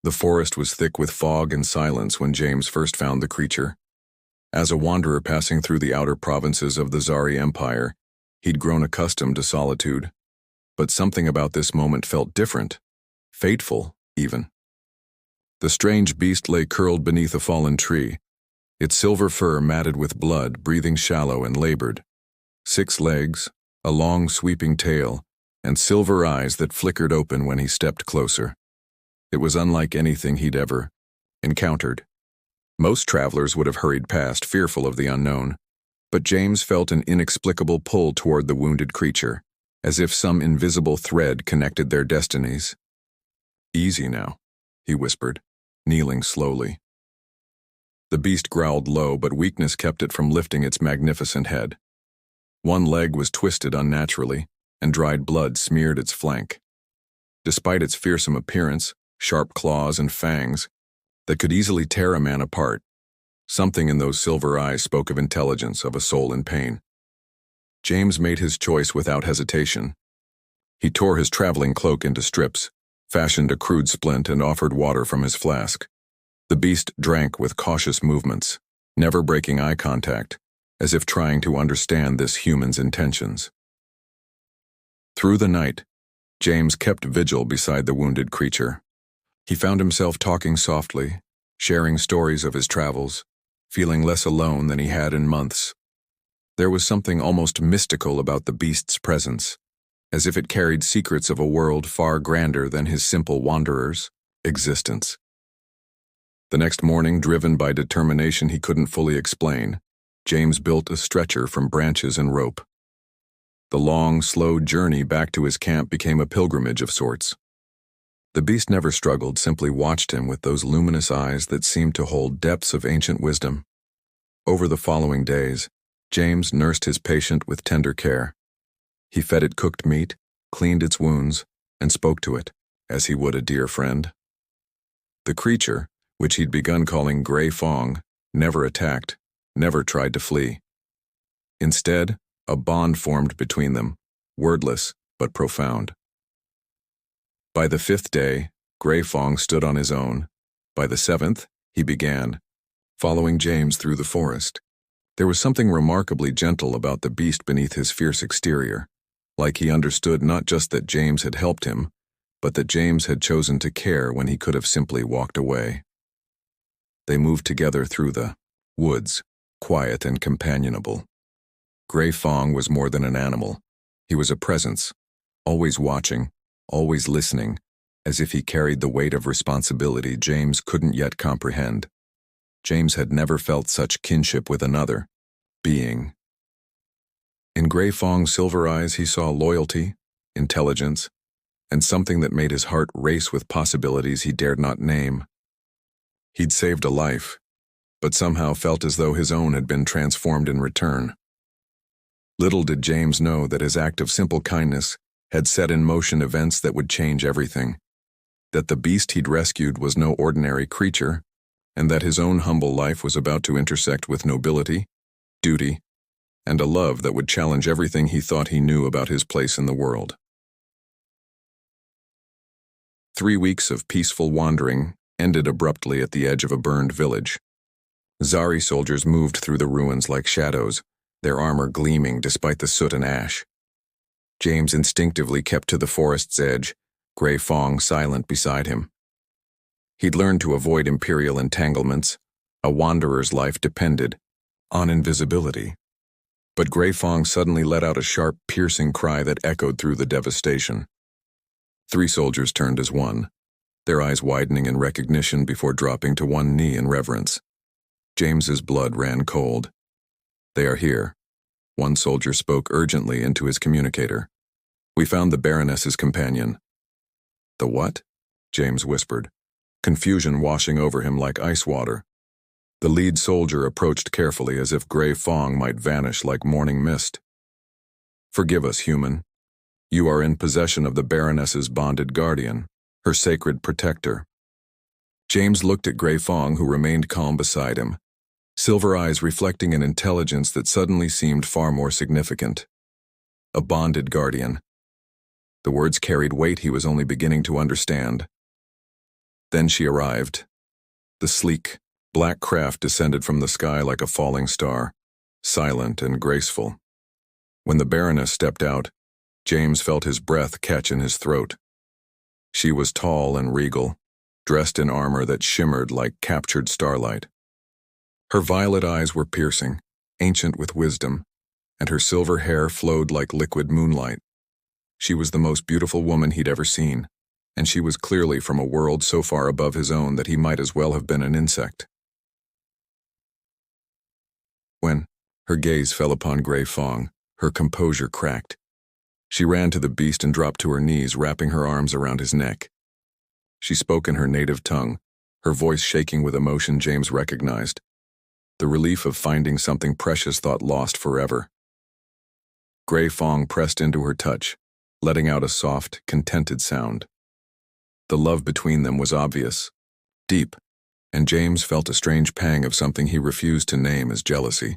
The forest was thick with fog and silence when James first found the creature. As a wanderer passing through the outer provinces of the Zari Empire, he'd grown accustomed to solitude. But something about this moment felt different, fateful, even. The strange beast lay curled beneath a fallen tree, its silver fur matted with blood, breathing shallow and labored. 6 legs, a long sweeping tail, and silver eyes that flickered open when he stepped closer. It was unlike anything he'd ever encountered. Most travelers would have hurried past, fearful of the unknown, but James felt an inexplicable pull toward the wounded creature, as if some invisible thread connected their destinies. "Easy now," he whispered, kneeling slowly. The beast growled low, but weakness kept it from lifting its magnificent head. One leg was twisted unnaturally, and dried blood smeared its flank. Despite its fearsome appearance, sharp claws and fangs that could easily tear a man apart, something in those silver eyes spoke of intelligence, of a soul in pain. James made his choice without hesitation. He tore his traveling cloak into strips, fashioned a crude splint, and offered water from his flask. The beast drank with cautious movements, never breaking eye contact, as if trying to understand this human's intentions. Through the night, James kept vigil beside the wounded creature. He found himself talking softly, sharing stories of his travels, feeling less alone than he had in months. There was something almost mystical about the beast's presence, as if it carried secrets of a world far grander than his simple wanderer's existence. The next morning, driven by determination he couldn't fully explain, James built a stretcher from branches and rope. The long, slow journey back to his camp became a pilgrimage of sorts. The beast never struggled, simply watched him with those luminous eyes that seemed to hold depths of ancient wisdom. Over the following days, James nursed his patient with tender care. He fed it cooked meat, cleaned its wounds, and spoke to it, as he would a dear friend. The creature, which he'd begun calling Grey Fong, never attacked, never tried to flee. Instead, a bond formed between them, wordless but profound. By the 5th day, Grey Fong stood on his own. By the 7th, he began, following James through the forest. There was something remarkably gentle about the beast beneath his fierce exterior, like he understood not just that James had helped him, but that James had chosen to care when he could have simply walked away. They moved together through the woods, quiet and companionable. Grey Fong was more than an animal. He was a presence, always watching, always listening, as if he carried the weight of responsibility James couldn't yet comprehend. James had never felt such kinship with another being. In Grey Fong's silver eyes he saw loyalty, intelligence, and something that made his heart race with possibilities he dared not name. He'd saved a life, but somehow felt as though his own had been transformed in return. Little did James know that his act of simple kindness had set in motion events that would change everything, that the beast he'd rescued was no ordinary creature, and that his own humble life was about to intersect with nobility, duty, and a love that would challenge everything he thought he knew about his place in the world. 3 weeks of peaceful wandering ended abruptly at the edge of a burned village. Zari soldiers moved through the ruins like shadows, their armor gleaming despite the soot and ash. James instinctively kept to the forest's edge, Grey Fong silent beside him. He'd learned to avoid imperial entanglements. A wanderer's life depended on invisibility. But Grey Fong suddenly let out a sharp, piercing cry that echoed through the devastation. 3 soldiers turned as one, their eyes widening in recognition before dropping to one knee in reverence. James's blood ran cold. "They are here." One soldier spoke urgently into his communicator. "We found the Baroness's companion." "The what?" James whispered, confusion washing over him like ice water. The lead soldier approached carefully as if Grey Fong might vanish like morning mist. "Forgive us, human. You are in possession of the Baroness's bonded guardian, her sacred protector." James looked at Grey Fong, who remained calm beside him, silver eyes reflecting an intelligence that suddenly seemed far more significant. A bonded guardian. The words carried weight he was only beginning to understand. Then she arrived. The sleek, black craft descended from the sky like a falling star, silent and graceful. When the Baroness stepped out, James felt his breath catch in his throat. She was tall and regal, dressed in armor that shimmered like captured starlight. Her violet eyes were piercing, ancient with wisdom, and her silver hair flowed like liquid moonlight. She was the most beautiful woman he'd ever seen, and she was clearly from a world so far above his own that he might as well have been an insect. When her gaze fell upon Grey Fong, her composure cracked. She ran to the beast and dropped to her knees, wrapping her arms around his neck. She spoke in her native tongue, her voice shaking with emotion James recognized. The relief of finding something precious thought lost forever. Grey Fong pressed into her touch, letting out a soft, contented sound. The love between them was obvious, deep, and James felt a strange pang of something he refused to name as jealousy.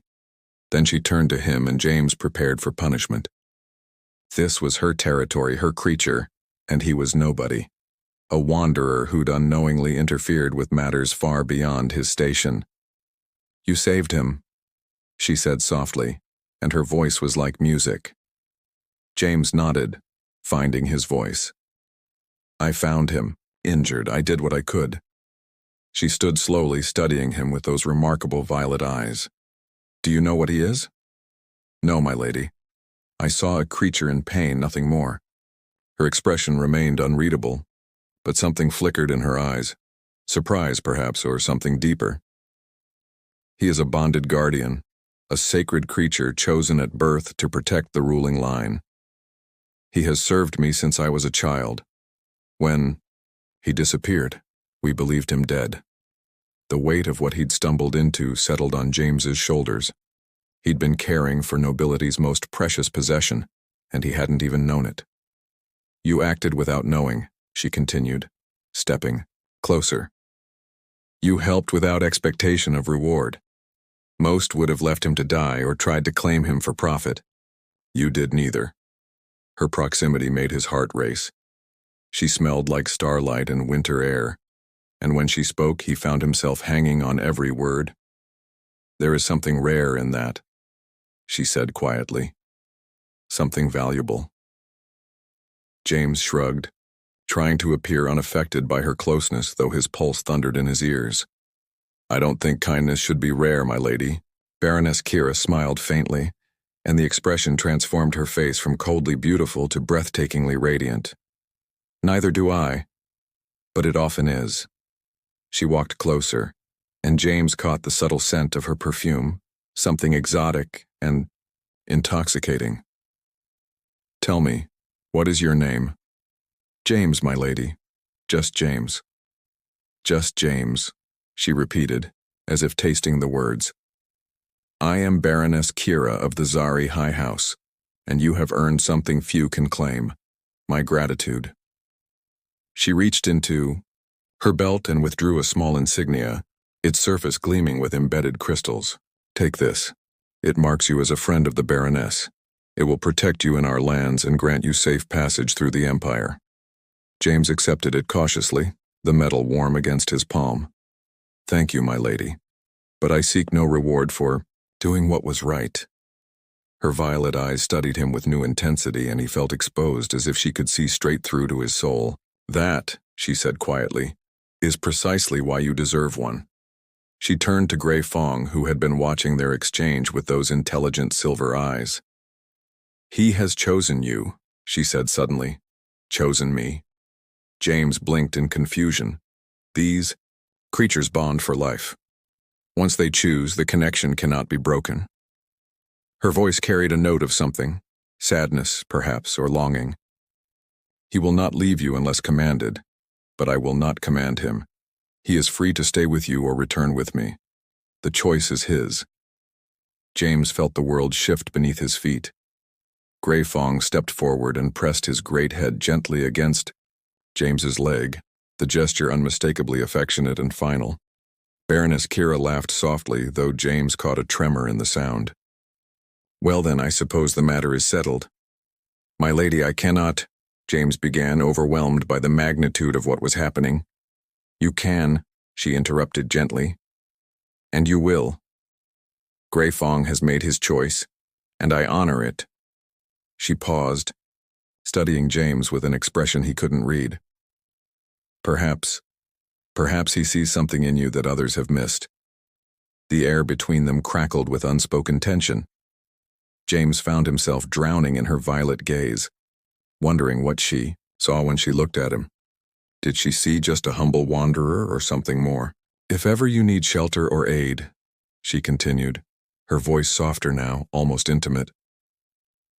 Then she turned to him, and James prepared for punishment. This was her territory, her creature, and he was nobody. A wanderer who'd unknowingly interfered with matters far beyond his station. "You saved him," she said softly, and her voice was like music. James nodded, finding his voice. "I found him, injured. I did what I could." She stood slowly, studying him with those remarkable violet eyes. "Do you know what he is?" "No, my lady. I saw a creature in pain, nothing more." Her expression remained unreadable, but something flickered in her eyes. Surprise, perhaps, or something deeper. "He is a bonded guardian, a sacred creature chosen at birth to protect the ruling line. He has served me since I was a child. When he disappeared, we believed him dead." The weight of what he'd stumbled into settled on James's shoulders. He'd been caring for nobility's most precious possession, and he hadn't even known it. "You acted without knowing," she continued, stepping closer. "You helped without expectation of reward. Most would have left him to die or tried to claim him for profit. You did neither." Her proximity made his heart race. She smelled like starlight and winter air, and when she spoke, he found himself hanging on every word. "There is something rare in that," she said quietly. "Something valuable." James shrugged, trying to appear unaffected by her closeness, though his pulse thundered in his ears. "I don't think kindness should be rare, my lady." Baroness Kira smiled faintly, and the expression transformed her face from coldly beautiful to breathtakingly radiant. "Neither do I, but it often is." She walked closer, and James caught the subtle scent of her perfume, something exotic and intoxicating. "Tell me, what is your name?" "James, my lady. Just James." "Just James," she repeated, as if tasting the words. "I am Baroness Kira of the Zari High House, and you have earned something few can claim, my gratitude." She reached into her belt and withdrew a small insignia, its surface gleaming with embedded crystals. "Take this. It marks you as a friend of the Baroness. It will protect you in our lands and grant you safe passage through the Empire." James accepted it cautiously, the metal warm against his palm. "Thank you, my lady. But I seek no reward for doing what was right." Her violet eyes studied him with new intensity, and he felt exposed, as if she could see straight through to his soul. "That," she said quietly, "is precisely why you deserve one." She turned to Grey Fong, who had been watching their exchange with those intelligent silver eyes. "He has chosen you," she said suddenly. "Chosen me." James blinked in confusion. These creatures bond for life. Once they choose, the connection cannot be broken. Her voice carried a note of something, sadness, perhaps, or longing. "He will not leave you unless commanded, but I will not command him. He is free to stay with you or return with me. The choice is his." James felt the world shift beneath his feet. Grey Fong stepped forward and pressed his great head gently against James's leg, the gesture unmistakably affectionate and final. Baroness Kira laughed softly, though James caught a tremor in the sound. "Well then, I suppose the matter is settled." "My lady, I cannot," James began, overwhelmed by the magnitude of what was happening. You can, she interrupted gently. And you will. Grey Fong has made his choice, and I honor it. She paused, studying James with an expression he couldn't read. Perhaps he sees something in you that others have missed. The air between them crackled with unspoken tension. James found himself drowning in her violet gaze, wondering what she saw when she looked at him. Did she see just a humble wanderer or something more? If ever you need shelter or aid, she continued, her voice softer now, almost intimate,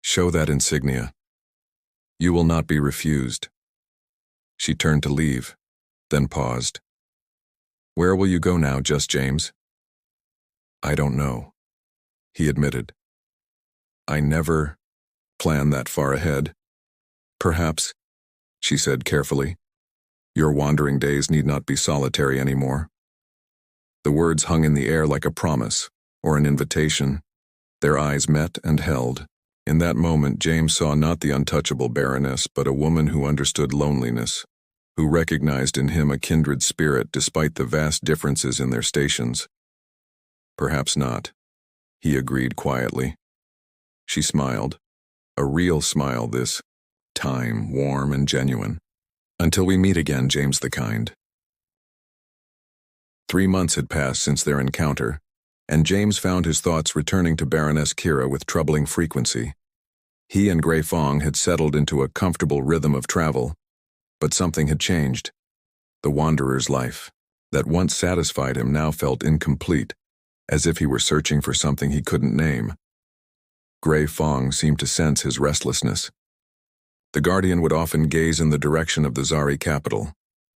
show that insignia. You will not be refused. She turned to leave, then paused. Where will you go now, just James? I don't know, he admitted. I never plan that far ahead. Perhaps, she said carefully, your wandering days need not be solitary anymore. The words hung in the air like a promise, or an invitation. Their eyes met and held. In that moment, James saw not the untouchable Baroness, but a woman who understood loneliness, who recognized in him a kindred spirit despite the vast differences in their stations. Perhaps not, he agreed quietly. She smiled, a real smile this time, warm and genuine. Until we meet again, James the Kind. 3 months had passed since their encounter, and James found his thoughts returning to Baroness Kira with troubling frequency. He and Grey Fong had settled into a comfortable rhythm of travel, but something had changed. The wanderer's life, that once satisfied him, now felt incomplete, as if he were searching for something he couldn't name. Grey Fong seemed to sense his restlessness. The Guardian would often gaze in the direction of the Zari capital,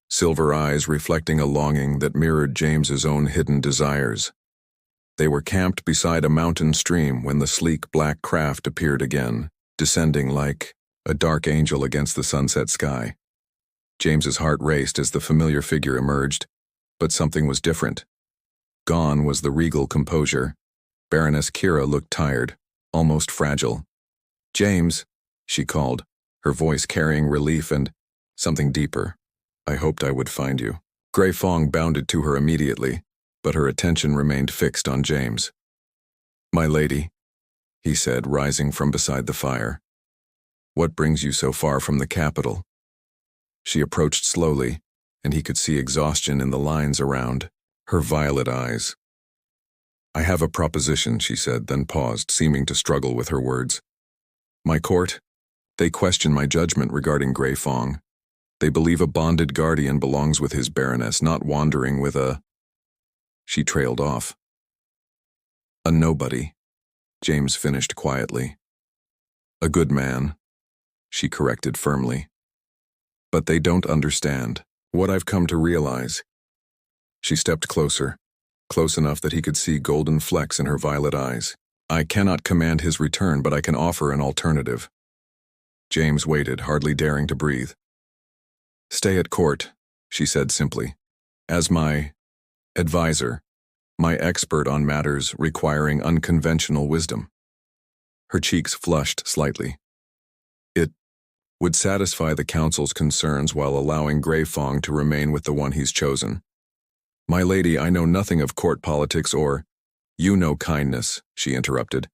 silver eyes reflecting a longing that mirrored James's own hidden desires. They were camped beside a mountain stream when the sleek black craft appeared again, descending like a dark angel against the sunset sky. James's heart raced as the familiar figure emerged, but something was different. Gone was the regal composure. Baroness Kira looked tired, almost fragile. James, she called, her voice carrying relief and something deeper. I hoped I would find you. Grey Fong bounded to her immediately, but her attention remained fixed on James. My lady, he said, rising from beside the fire. What brings you so far from the capital? She approached slowly, and he could see exhaustion in the lines around her violet eyes. I have a proposition, she said, then paused, seeming to struggle with her words. My court, they question my judgment regarding Grey Fong. They believe a bonded guardian belongs with his Baroness, not wandering with a... She trailed off. A nobody, James finished quietly. A good man, she corrected firmly. But they don't understand what I've come to realize. She stepped closer, close enough that he could see golden flecks in her violet eyes. I cannot command his return, but I can offer an alternative. James waited, hardly daring to breathe. Stay at court, she said simply, as my advisor, my expert on matters requiring unconventional wisdom. Her cheeks flushed slightly. It would satisfy the council's concerns while allowing Grey Fong to remain with the one he's chosen. My lady, I know nothing of court politics or, you know kindness, she interrupted.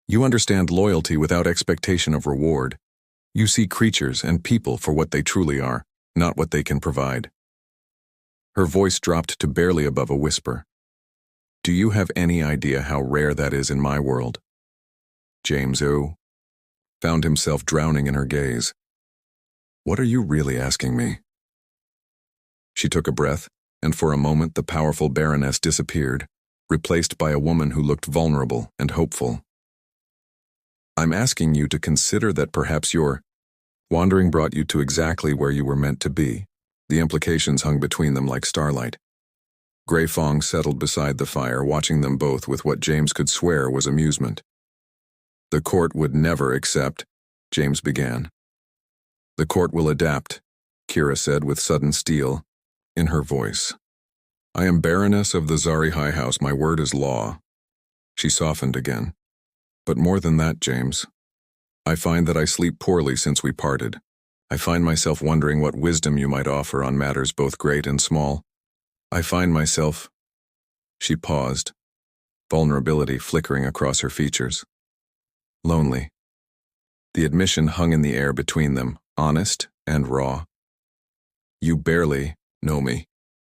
You understand loyalty without expectation of reward. You see creatures and people for what they truly are, not what they can provide. Her voice dropped to barely above a whisper. Do you have any idea how rare that is in my world? James found himself drowning in her gaze. What are you really asking me? She took a breath, and for a moment the powerful Baroness disappeared, replaced by a woman who looked vulnerable and hopeful. I'm asking you to consider that perhaps your wandering brought you to exactly where you were meant to be. The implications hung between them like starlight. Grey Fong settled beside the fire, watching them both with what James could swear was amusement. The court would never accept, James began. The court will adapt, Kira said with sudden steel in her voice. I am Baroness of the Zari High House. My word is law. She softened again. But more than that, James. I find that I sleep poorly since we parted. I find myself wondering what wisdom you might offer on matters both great and small. I find myself. She paused, vulnerability flickering across her features. Lonely. The admission hung in the air between them, honest and raw. You barely know me,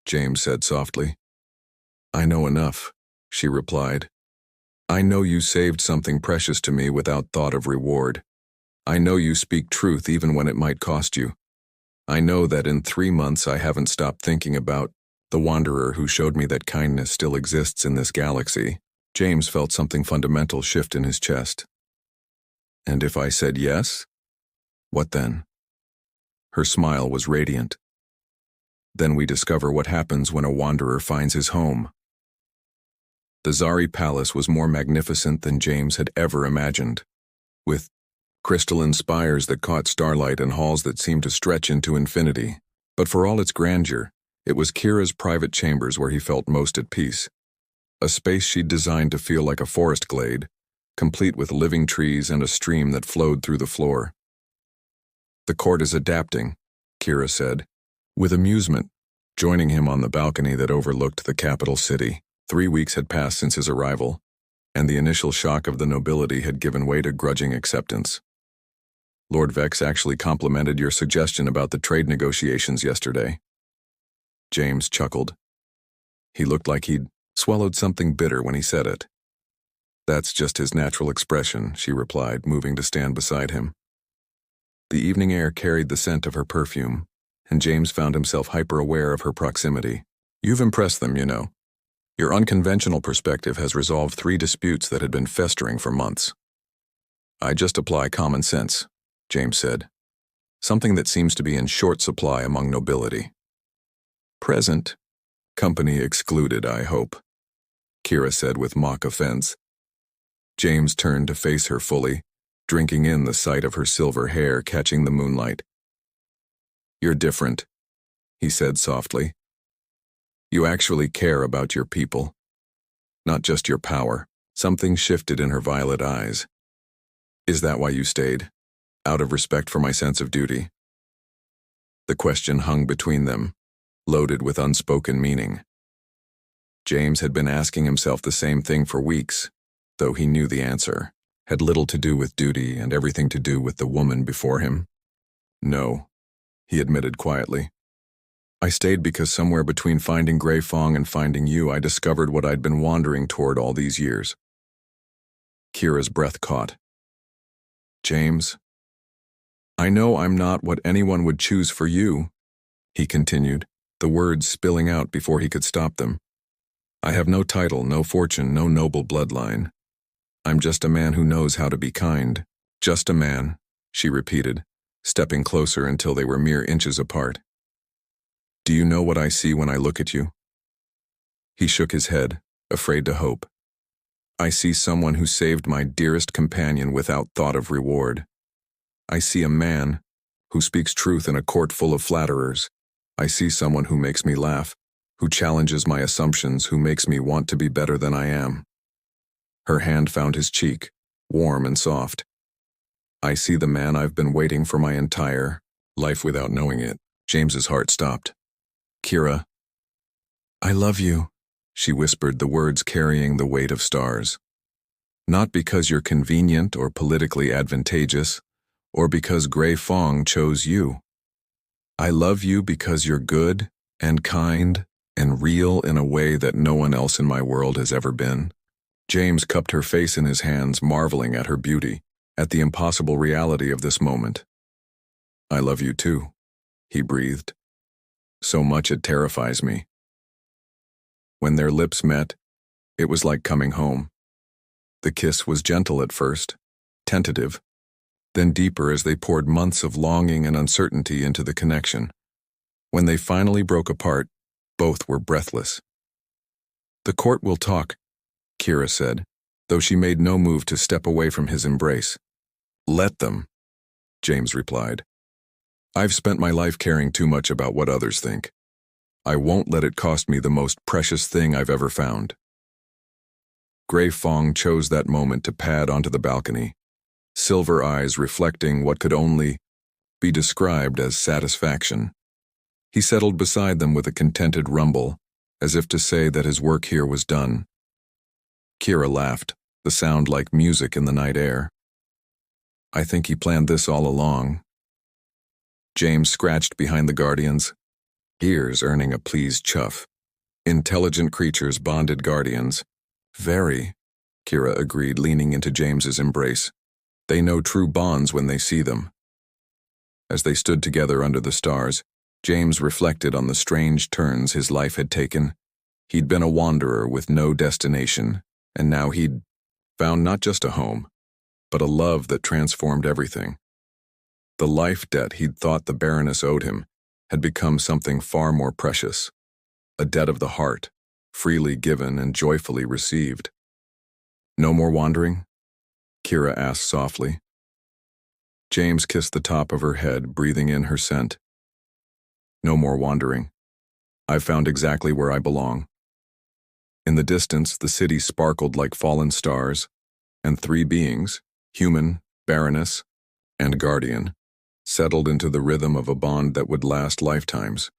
James said softly. I know enough, she replied. I know you saved something precious to me without thought of reward. I know you speak truth even when it might cost you. I know that in 3 months I haven't stopped thinking about the wanderer who showed me that kindness still exists in this galaxy. James felt something fundamental shift in his chest. And if I said yes? What then? Her smile was radiant. Then we discover what happens when a wanderer finds his home. The Zari Palace was more magnificent than James had ever imagined, with crystalline spires that caught starlight and halls that seemed to stretch into infinity. But for all its grandeur, it was Kira's private chambers where he felt most at peace. A space she'd designed to feel like a forest glade, complete with living trees and a stream that flowed through the floor. The court is adapting, Kira said, with amusement, joining him on the balcony that overlooked the capital city. 3 weeks had passed since his arrival, and the initial shock of the nobility had given way to grudging acceptance. Lord Vex actually complimented your suggestion about the trade negotiations yesterday. James chuckled. He looked like he'd swallowed something bitter when he said it. That's just his natural expression, she replied, moving to stand beside him. The evening air carried the scent of her perfume, and James found himself hyper-aware of her proximity. You've impressed them, you know. Your unconventional perspective has resolved 3 disputes that had been festering for months. I just apply common sense, James said, something that seems to be in short supply among nobility. Present, company excluded, I hope, Kira said with mock offense. James turned to face her fully, drinking in the sight of her silver hair catching the moonlight. You're different, he said softly. You actually care about your people, not just your power. Something shifted in her violet eyes. Is that why you stayed? Out of respect for my sense of duty? The question hung between them, loaded with unspoken meaning. James had been asking himself the same thing for weeks, though he knew the answer had little to do with duty and everything to do with the woman before him. No, he admitted quietly. I stayed because somewhere between finding Grey Fong and finding you, I discovered what I'd been wandering toward all these years. Kira's breath caught. James, I know I'm not what anyone would choose for you, he continued, the words spilling out before he could stop them. I have no title, no fortune, no noble bloodline. I'm just a man who knows how to be kind. Just a man, she repeated, stepping closer until they were mere inches apart. Do you know what I see when I look at you? He shook his head, afraid to hope. I see someone who saved my dearest companion without thought of reward. I see a man who speaks truth in a court full of flatterers. I see someone who makes me laugh, who challenges my assumptions, who makes me want to be better than I am. Her hand found his cheek, warm and soft. I see the man I've been waiting for my entire life without knowing it. James's heart stopped. Kira, I love you, she whispered, the words carrying the weight of stars. Not because you're convenient or politically advantageous, or because Grey Fong chose you. I love you because you're good and kind and real in a way that no one else in my world has ever been. James cupped her face in his hands, marveling at her beauty, at the impossible reality of this moment. I love you too, he breathed. So much it terrifies me. When their lips met, it was like coming home. The kiss was gentle at first, tentative, then deeper as they poured months of longing and uncertainty into the connection. When they finally broke apart, both were breathless. The court will talk, Kira said, though she made no move to step away from his embrace. Let them, James replied. I've spent my life caring too much about what others think. I won't let it cost me the most precious thing I've ever found. Grey Fong chose that moment to pad onto the balcony, silver eyes reflecting what could only be described as satisfaction. He settled beside them with a contented rumble, as if to say that his work here was done. Kira laughed, the sound like music in the night air. I think he planned this all along. James scratched behind the guardians, ears earning a pleased chuff. Intelligent creatures bonded guardians. Very, Kira agreed, leaning into James's embrace. They know true bonds when they see them. As they stood together under the stars, James reflected on the strange turns his life had taken. He'd been a wanderer with no destination, and now he'd found not just a home, but a love that transformed everything. The life debt he'd thought the Baroness owed him had become something far more precious, a debt of the heart, freely given and joyfully received. No more wandering? Kira asked softly. James kissed the top of her head, breathing in her scent. No more wandering. I've found exactly where I belong. In the distance, the city sparkled like fallen stars, and three beings, human, Baroness, and Guardian, settled into the rhythm of a bond that would last lifetimes.